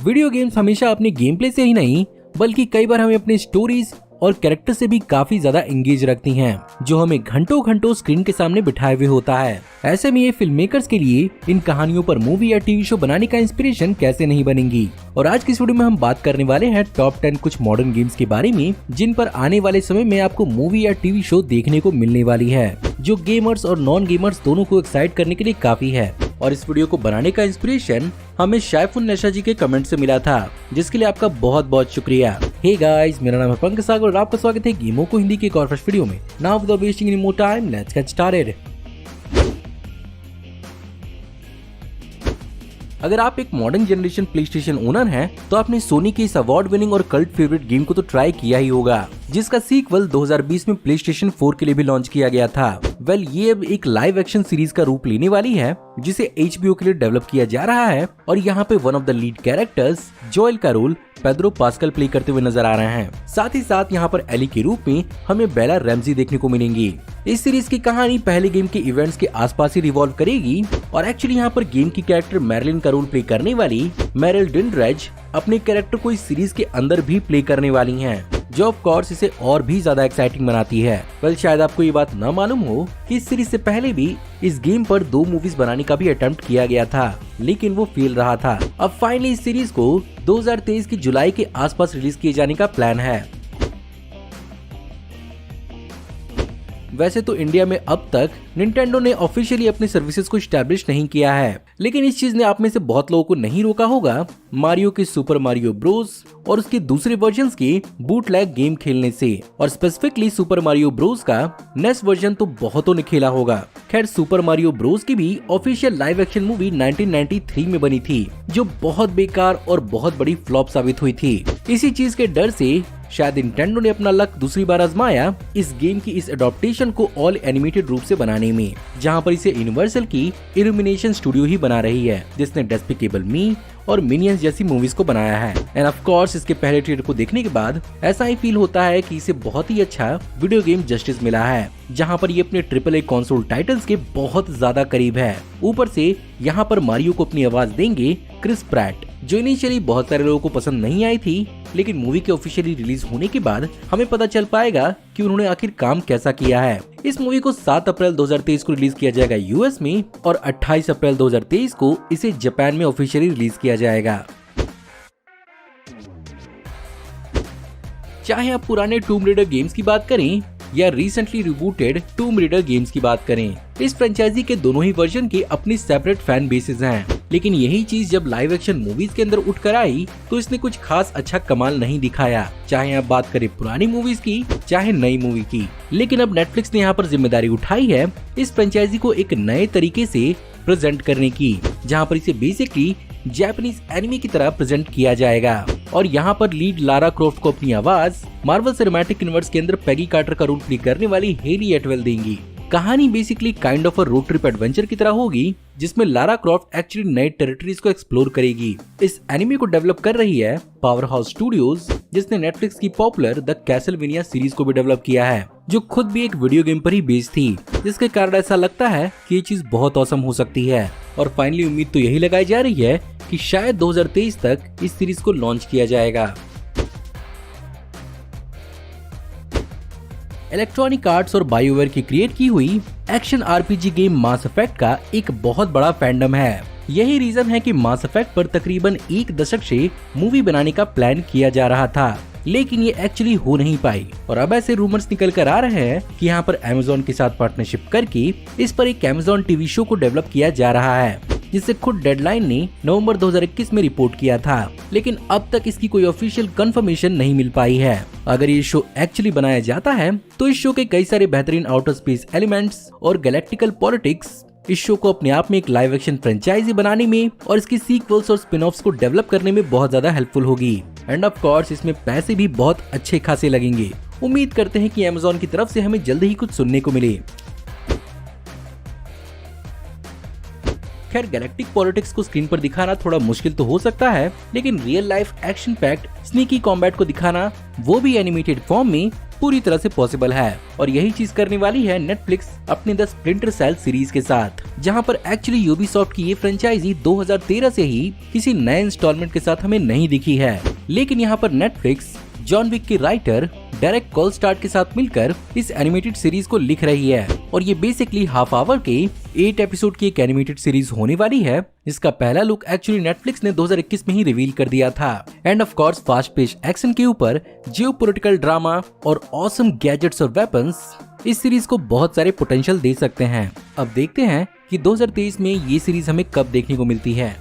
Video games हमेशा अपने game play से ही नहीं बल्कि कई बार हमें अपने स्टोरीज और कैरेक्टर से भी काफी ज्यादा एंगेज रखती हैं, जो हमें घंटों घंटों स्क्रीन के सामने बिठाए हुए होता है। ऐसे में ये फिल्म मेकर्स के लिए इन कहानियों पर मूवी या टीवी शो बनाने का इंस्पिरेशन कैसे नहीं बनेंगी। और आज की इस वीडियो में हम बात करने वाले हैं टॉप 10 कुछ मॉडर्न गेम्स के बारे में, जिन पर आने वाले समय में आपको मूवी या टीवी शो देखने को मिलने वाली है, जो गेमर्स और नॉन गेमर्स दोनों को एक्साइट करने के लिए काफी है। और इस वीडियो को बनाने का इंस्पिरेशन हमें शायफुन नेशा जी के कमेंट से मिला था, जिसके लिए आपका बहुत बहुत शुक्रिया। हे गाइस, मेरा नाम है पंकज सागर और आपका स्वागत है गेमों को हिंदी के एक और फ्रेश वीडियो में। Now without wasting any more time, let's get started. अगर आप एक मॉडर्न जनरेशन प्लेस्टेशन ओनर हैं, तो आपने सोनी के इस अवार्ड विनिंग और कल्ट फेवरेट गेम को तो ट्राई किया ही होगा, जिसका सीक्वल 2020 में प्लेस्टेशन 4 के लिए भी लॉन्च किया गया था। ये अब एक लाइव एक्शन सीरीज का रूप लेने वाली है, जिसे HBO के लिए डेवलप किया जा रहा है। और यहाँ पे one of the lead characters Joel का रोल पेड्रो पास्कल प्ले करते हुए नजर आ रहे हैं। साथ ही साथ यहाँ पर एली के रूप में हमें बेला रैम्जी देखने को मिलेंगी। इस सीरीज की कहानी पहले गेम के इवेंट्स के आसपास ही रिवॉल्व करेगी। और एक्चुअली यहाँ पर गेम की कैरेक्टर मैरिलिन का रोल प्ले करने वाली मेरिल डिंड्रेज अपने कैरेक्टर को इस सीरीज के अंदर भी प्ले करने वाली हैं, जो ऑफ कोर्स इसे और भी ज्यादा एक्साइटिंग बनाती है। शायद आपको ये बात न मालूम हो कि इस सीरीज से पहले भी इस गेम पर 2 मूवीज बनाने का भी अटेम्प्ट किया गया था, लेकिन वो फेल रहा था। अब फाइनली इस सीरीज को 2023 की जुलाई के आसपास रिलीज किए जाने का प्लान है। वैसे तो इंडिया में अब तक निंटेंडो ने ऑफिशियली अपनी सर्विसेज को स्टैब्लिश नहीं किया है, लेकिन इस चीज ने आप में से बहुत लोगों को नहीं रोका होगा मारियो के सुपर मारियो ब्रोस और उसके दूसरे वर्जन्स के बूटलैग गेम खेलने से। और स्पेसिफिकली सुपर मारियो ब्रोस का नेक्स्ट वर्जन तो बहुतों ने खेला होगा। खैर, सुपर मारियो ब्रोस की भी ऑफिशियल लाइव एक्शन मूवी 1993 में बनी थी, जो बहुत बेकार और बहुत बड़ी फ्लॉप साबित हुई थी। इसी चीज के डर से शायद निंटेंडो ने अपना लक दूसरी बार आजमाया इस गेम की इस एडॉप्टेशन को ऑल एनिमेटेड रूप से बनाने में, जहां पर इसे यूनिवर्सल की इल्यूमिनेशन स्टूडियो ही बना रही है, जिसने डेस्पिकेबल मी और मिनियंस जैसी मूवीज को बनाया है। एंड ऑफ कोर्स इसके पहले ट्रेलर को देखने के बाद ऐसा ही फील होता है कि इसे बहुत ही अच्छा वीडियो गेम जस्टिस मिला है, जहां पर ये अपने AAA कंसोल टाइटल्स के बहुत ज्यादा करीब है। ऊपर से यहाँ पर मारियो को अपनी आवाज देंगे क्रिस प्रैट, जो इनिशियली बहुत सारे लोगों को पसंद नहीं आई थी, लेकिन मूवी के ऑफिशियली रिलीज होने के बाद हमें पता चल पाएगा कि उन्होंने आखिर काम कैसा किया है। इस मूवी को 7 अप्रैल 2023 को रिलीज किया जाएगा US में, और 28 अप्रैल 2023 को इसे जापान में ऑफिशियली रिलीज किया जाएगा। चाहे आप पुराने टूम रेडर गेम्स की बात करें या रिसेंटली रिबूटेड टूम रेडर गेम्स की बात करें, इस फ्रेंचाइजी के दोनों ही वर्जन के अपनी सेपरेट फैन बेसेस हैं। लेकिन यही चीज जब लाइव एक्शन मूवीज के अंदर उठ कर आई, तो इसने कुछ खास अच्छा कमाल नहीं दिखाया, चाहे आप बात करें पुरानी मूवीज की चाहे नई मूवी की। लेकिन अब नेटफ्लिक्स ने यहाँ पर जिम्मेदारी उठाई है इस फ्रेंचाइजी को एक नए तरीके से प्रेजेंट करने की, जहाँ पर इसे बेसिकली जापानीज एनिमे की तरह प्रेजेंट किया जाएगा। और यहाँ पर लीड लारा क्रॉफ्ट को अपनी आवाज मार्वल सिनेमैटिक यूनिवर्स के अंदर पेगी कार्टर का रोल प्ले करने वाली हेली एटवेल देंगी। कहानी basically kind of a road trip adventure की तरह होगी, जिसमें लारा क्रॉफ्ट एक्चुअली नए टेरिटरीज को एक्सप्लोर करेगी। इस एनिमे को डेवलप कर रही है पावर हाउस स्टूडियोज, जिसने नेटफ्लिक्स की पॉपुलर द कैसलवेनिया सीरीज को भी डेवलप किया है, जो खुद भी एक वीडियो गेम पर ही बेस्ड थी, जिसके कारण ऐसा लगता है कि ये चीज बहुत औसम हो सकती है। और फाइनली उम्मीद तो यही लगाई जा रही है कि शायद 2023 तक इस सीरीज को लॉन्च किया जाएगा। इलेक्ट्रॉनिक आर्ट्स और बायोवेयर की क्रिएट की हुई एक्शन RPG गेम मास इफेक्ट का एक बहुत बड़ा फैंडम है। यही रीजन है कि मास इफेक्ट पर तकरीबन 1 दशक से मूवी बनाने का प्लान किया जा रहा था, लेकिन ये एक्चुअली हो नहीं पाई। और अब ऐसे रूमर्स निकल कर आ रहे हैं कि यहाँ पर Amazon के साथ पार्टनरशिप करके इस पर एक Amazon TV शो को डेवलप किया जा रहा है, जिसे खुद डेडलाइन ने नवंबर 2021 में रिपोर्ट किया था। लेकिन अब तक इसकी कोई ऑफिशियल कंफर्मेशन नहीं मिल पाई है। अगर ये शो एक्चुअली बनाया जाता है, तो इस शो के कई सारे बेहतरीन आउटर स्पेस एलिमेंट्स और गैलेक्टिकल पॉलिटिक्स इस शो को अपने आप में एक लाइव एक्शन फ्रेंचाइजी बनाने में और इसकी सीक्वल्स और स्पिन ऑफ्स को डेवलप करने में बहुत ज्यादा हेल्पफुल होगी। एंड ऑफ कोर्स इसमें पैसे भी बहुत अच्छे खासे लगेंगे। उम्मीद करते हैं कि Amazon की तरफ से हमें जल्द ही कुछ सुनने को मिले। खैर, गैलेक्टिक पॉलिटिक्स को स्क्रीन पर दिखाना थोड़ा मुश्किल तो हो सकता है, लेकिन real life action packed sneaky combat को दिखाना, वो भी एनिमेटेड फॉर्म में, पूरी तरह से पॉसिबल है। और यही चीज करने वाली है नेटफ्लिक्स अपने द स्प्लिंटर सेल सीरीज के साथ, जहां पर एक्चुअली यूबीसॉफ्ट की ये फ्रेंचाइजी 2013 से ही किसी नए इंस्टॉलमेंट के साथ हमें नहीं दिखी है। लेकिन यहाँ पर नेटफ्लिक्स जॉन विक के राइटर डेरेक कोलस्टार्ट के साथ मिलकर इस एनिमेटेड सीरीज को लिख रही है। और ये बेसिकली हाफ आवर के 8 एपिसोड की एक एनिमेटेड सीरीज होने वाली है, जिसका पहला लुक एक्चुअली नेटफ्लिक्स ने 2021 में ही रिवील कर दिया था। End of course fast pace action के ऊपर जियोपॉलिटिकल ड्रामा और ऑसम गैजेट्स और वेपन्स इस सीरीज को बहुत सारे पोटेंशियल दे सकते हैं। अब देखते हैं कि 2023 में ये सीरीज हमें कब देखने को मिलती है।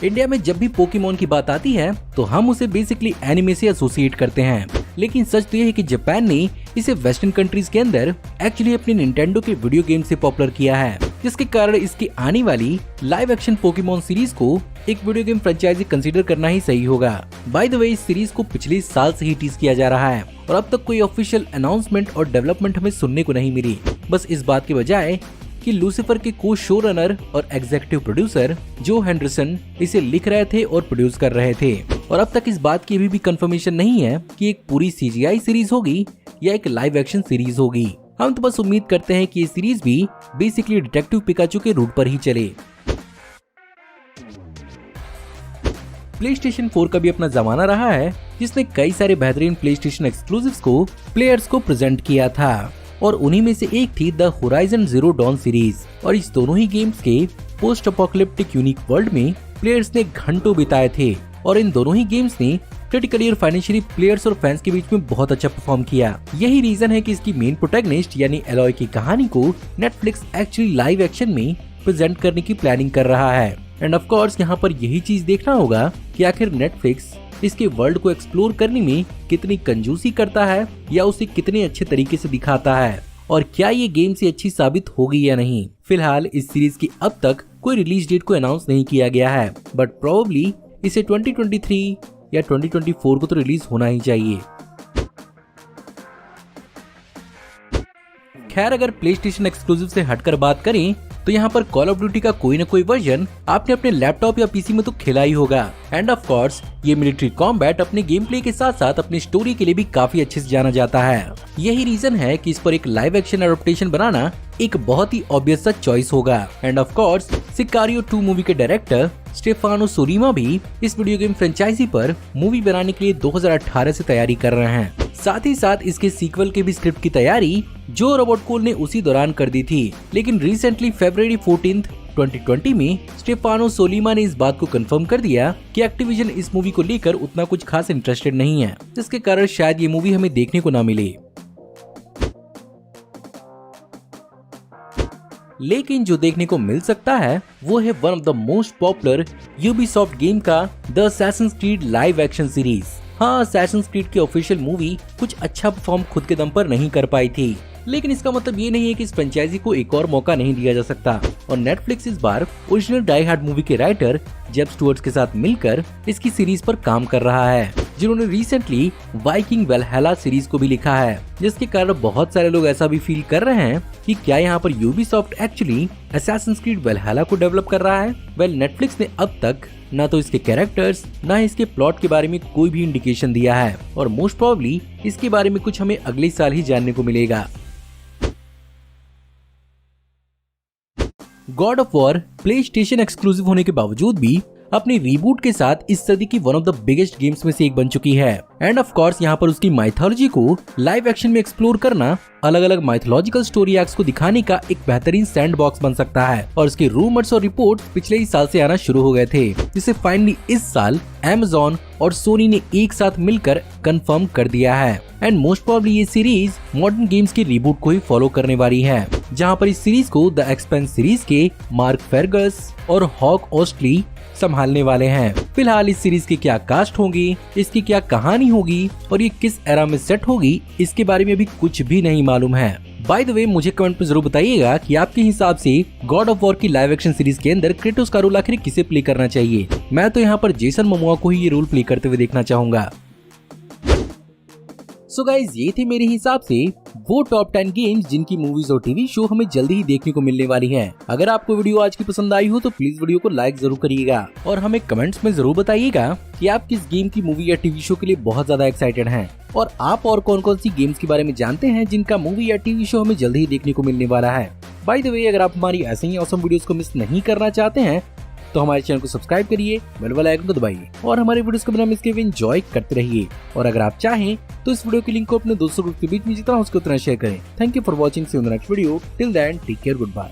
इंडिया में जब भी पोकेमॉन की बात आती है तो हम उसे बेसिकली एनिमे से एसोसिएट करते हैं, लेकिन सच तो ये है कि जापान ने इसे वेस्टर्न कंट्रीज के अंदर एक्चुअली अपने निंटेंडो के वीडियो गेम से पॉपुलर किया है, जिसके कारण इसकी आने वाली लाइव एक्शन पोकेमॉन सीरीज को एक वीडियो गेम फ्रेंचाइजी कंसीडर करना ही सही होगा। बाय द वे, इस सीरीज को पिछले साल से ही टीज किया जा रहा है और अब तक कोई ऑफिशियल अनाउंसमेंट और डेवलपमेंट हमें सुनने को नहीं मिली। बस इस बात के बजाय कि लूसीफर के को शो रनर और एग्जीक्यूटिव प्रोड्यूसर जो हेंडरसन इसे लिख रहे थे और प्रोड्यूस कर रहे थे। और अब तक इस बात की भी कंफर्मेशन नहीं है कि एक पूरी सीजीआई सीरीज होगी या एक लाइव एक्शन सीरीज होगी। हम तो बस उम्मीद करते हैं कि ये सीरीज भी बेसिकली डिटेक्टिव पिकाचू के रूट पर ही चले। PlayStation 4 का भी अपना जमाना रहा है, जिसने कई सारे बेहतरीन PlayStation एक्सक्लूसिव्स को प्लेयर्स को प्रेजेंट किया था और उन्हीं में से एक थी the Horizon Zero Dawn series. और इस दोनों ही गेम्स के पोस्ट अपोकलिप्टिक यूनिक वर्ल्ड में प्लेयर्स ने घंटों बिताए थे और इन दोनों ही गेम्स ने क्रिटिकली और फाइनेंशियली प्लेयर्स और फैंस के बीच में बहुत अच्छा परफॉर्म किया। यही रीजन है कि इसकी मेन प्रोटैगनिस्ट यानी एलॉय की कहानी को नेटफ्लिक्स एक्चुअली लाइव एक्शन में प्रेजेंट करने की प्लानिंग कर रहा है। एंड ऑफ कोर्स यहाँ पर यही चीज देखना होगा कि आखिर नेटफ्लिक्स इसके वर्ल्ड को एक्सप्लोर करने में कितनी कंजूसी करता है या उसे कितने अच्छे तरीके से दिखाता है, और क्या ये गेम से अच्छी साबित होगी या नहीं। फिलहाल इस सीरीज की अब तक कोई रिलीज डेट को अनाउंस नहीं किया गया है, बट प्रोबेबली इसे 2023 या 2024 को तो रिलीज होना ही चाहिए। खैर, अगर PlayStation एक्सक्लूसिव से हटकर बात करें तो यहाँ पर कॉल ऑफ ड्यूटी का कोई न कोई वर्जन आपने अपने लैपटॉप या पीसी में तो खेला ही होगा। एंड ऑफ कोर्स ये मिलिट्री कॉम्बैट अपने गेम प्ले के साथ साथ अपनी स्टोरी के लिए भी काफी अच्छे से जाना जाता है। यही रीजन है कि इस पर एक लाइव एक्शन एडप्टेशन बनाना एक बहुत ही ऑब्वियस सा चॉइस होगा। एंड ऑफ कोर्स सिकारियो 2 मूवी के डायरेक्टर स्टेफानो सोरीमा भी इस वीडियो गेम फ्रेंचाइजी पर मूवी बनाने के लिए 2018 से तैयारी कर रहे हैं। साथ ही साथ इसके सीक्वल के भी स्क्रिप्ट की तैयारी जो रॉबर्ट कोल ने उसी दौरान कर दी थी, लेकिन रिसेंटली फरवरी 14, 2020 में स्टेफानो सोलीमा ने इस बात को कंफर्म कर दिया कि एक्टिविजन इस मूवी को लेकर उतना कुछ खास इंटरेस्टेड नहीं है, जिसके कारण शायद ये मूवी हमें देखने को ना मिले। लेकिन जो देखने को मिल सकता है वो है one of the most popular Ubisoft game का the Assassin's Creed live action series. हाँ, असैसिन्स क्रीड की ऑफिशियल मूवी कुछ अच्छा परफॉर्म खुद के दम पर नहीं कर पाई थी, लेकिन इसका मतलब ये नहीं है कि इस फ्रेंचाइजी को एक और मौका नहीं दिया जा सकता। और नेटफ्लिक्स इस बार ओरिजिनल डाई हार्ड मूवी के राइटर जेब स्टुअर्ट के साथ मिलकर इसकी सीरीज पर काम कर रहा है, जिन्होंने रिसेंटली वाइकिंग वैलहैला सीरीज को भी लिखा है, जिसके कारण बहुत सारे लोग ऐसा भी फील कर रहे हैं कि क्या यहाँ पर यूबीसॉफ्ट एक्चुअली असैसिन्स क्रीड वैलहैला को डेवलप कर रहा है। वेल, नेटफ्लिक्स ने अब तक ना तो इसके कैरेक्टर्स ना इसके प्लॉट के बारे में कोई भी इंडिकेशन दिया है, और मोस्ट प्रोबेबली इसके बारे में कुछ हमें अगले साल ही जानने को मिलेगा। God of war PlayStation exclusive होने के बावजूद भी अपने रीबूट के साथ इस सदी की one of the biggest games में से एक बन चुकी है। एंड ऑफ कोर्स यहाँ पर उसकी माइथोलॉजी को लाइव एक्शन में एक्सप्लोर करना अलग अलग माइथोलॉजिकल स्टोरी आर्क्स को दिखाने का एक बेहतरीन सैंडबॉक्स बन सकता है, और इसके रूमर्स और रिपोर्ट पिछले ही साल से आना शुरू हो गए थे, जिसे फाइनली इस साल Amazon और सोनी ने एक साथ मिलकर कंफर्म कर दिया है। एंड मोस्ट प्रोबेबली ये सीरीज मॉडर्न गेम्स के रिबूट को ही फॉलो करने वाली है, जहाँ पर इस सीरीज को द एक्सपेंस सीरीज के मार्क फेरगस और हॉक ऑस्टली संभालने वाले हैं। फिलहाल इस सीरीज की क्या कास्ट होगी, इसकी क्या कहानी होगी और ये किस एरा में सेट होगी, इसके बारे में भी कुछ भी नहीं मालूम है। बाय द वे, मुझे कमेंट में जरूर बताइएगा कि आपके हिसाब से गॉड ऑफ वॉर की लाइव एक्शन सीरीज के अंदर क्रेटोस का रोल आखिर किसे प्ले करना चाहिए। मैं तो यहाँ पर जेसन मोमोआ को ही ये रोल प्ले करते हुए देखना चाहूंगा। सो गाइज ये थे मेरे हिसाब से वो टॉप 10 गेम्स जिनकी मूवीज और टीवी शो हमें जल्दी ही देखने को मिलने वाली हैं। अगर आपको वीडियो आज की पसंद आई हो तो प्लीज वीडियो को लाइक जरूर करिएगा और हमें कमेंट्स में जरूर बताइएगा कि आप किस गेम की मूवी या टीवी शो के लिए बहुत ज्यादा एक्साइटेड हैं और आप और कौन कौन सी गेम्स के बारे में जानते हैं जिनका मूवी या टीवी शो हमें जल्दी ही देखने को मिलने वाला है। बाय द वे, अगर आप हमारी ऐसे ही ऑसम वीडियोस को मिस नहीं करना चाहते हैं तो हमारे चैनल को सब्सक्राइब करिए, बेल वाला आइकन को दबाइए और हमारे वीडियोस को बिना मिस किए एंजॉय करते रहिए। और अगर आप चाहें तो इस वीडियो की लिंक को अपने दोस्तों ग्रुप के बीच में जितना हो सके उतना शेयर करें। Thank you for watching, see you in the next video. Till then take care, good bye.